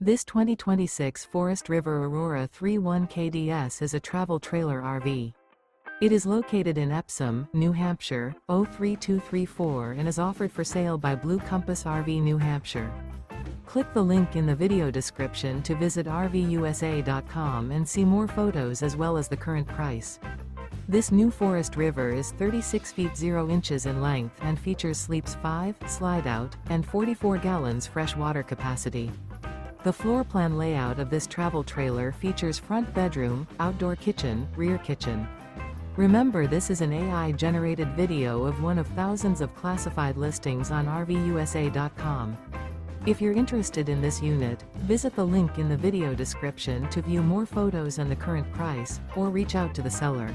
This 2026 Forest River Aurora 31 KDS is a travel trailer RV. It is located in Epsom, New Hampshire, 03234 and is offered for sale by Blue Compass RV New Hampshire. Click the link in the video description to visit RVUSA.com and see more photos as well as the current price. This new Forest River is 36 feet 0 inches in length and features sleeps 5, Slideout, and 44 gallons fresh water capacity. The floor plan layout of this travel trailer features front bedroom, outdoor kitchen, rear kitchen. Remember, this is an AI-generated video of one of thousands of classified listings on RVUSA.com. If you're interested in this unit, visit the link in the video description to view more photos and the current price, or reach out to the seller.